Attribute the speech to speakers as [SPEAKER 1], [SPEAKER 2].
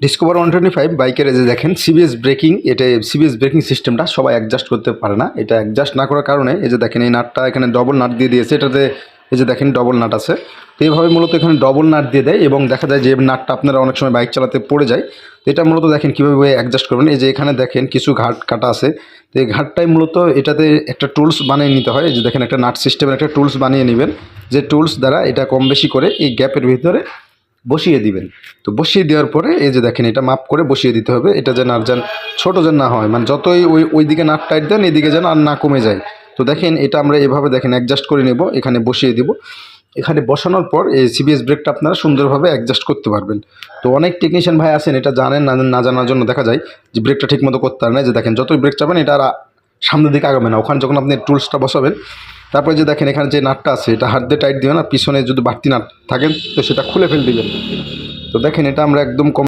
[SPEAKER 1] Discover 125 বাইকের এই যে দেখেন সিবিএস ব্রেকিং, এটা সিবিএস ব্রেকিং সিস্টেমটা সবাই অ্যাডজাস্ট করতে পারে না। এটা অ্যাডজাস্ট না করার কারণে এই যে দেখেন এই নাটটা এখানে ডবল নাট দিয়ে দিয়েছে, এটাতে এই যে দেখেন ডবল নাট আছে। তো এইভাবে মূলত এখানে ডবল নাট দিয়ে দেয় এবং দেখা যায় যে নাটটা আপনারা অনেক সময় বাইক চালাতে পড়ে যায়। তো এটা মূলত দেখেন কীভাবে অ্যাডজাস্ট করবেন। এই যে এখানে দেখেন কিছু ঘাট কাটা আছে, তো এই ঘাটটাই মূলত এটাতে একটা টুলস বানিয়ে নিতে হয়। এই যে দেখেন একটা নাট সিস্টেমের একটা টুলস বানিয়ে নেবেন, যে টুলস দ্বারা এটা কম বেশি করে এই গ্যাপের ভিতরে বসিয়ে দিবেন। তো বসিয়ে দেওয়ার পরে এই যে দেখেন এটা মাপ করে বসিয়ে দিতে হবে, এটা যেন আর যেন ছোটো যেন না হয়, মানে যতই ওই দিকে নাট টাইট দেন এদিকে যেন আর না কমে যায়। তো দেখেন এটা আমরা এভাবে দেখেন অ্যাডজাস্ট করে নেব, এখানে বসিয়ে দিব। এখানে বসানোর পর এই সিবিএস ব্রেকটা আপনারা সুন্দরভাবে অ্যাডজাস্ট করতে পারবেন। তো অনেক টেকনিশিয়ান ভাই আছেন এটা জানেন না জানার জন্য দেখা যায় যে ব্রেকটা ঠিকমতো করতে পারে না। যে দেখেন যতই ব্রেক চাবেন এটা আর সামনের দিকে আগাবে না। ওখানে যখন আপনি টুলসটা বসাবেন তারপরে যে দেখেন এখানে যে নাটটা আছে এটা হাত দিয়ে টাইট দিবেন, আর পিছনে যদি বাড়তি নাট থাকেন তো সেটা খুলে ফেল দিবেন। তো দেখেন এটা আমরা একদম কম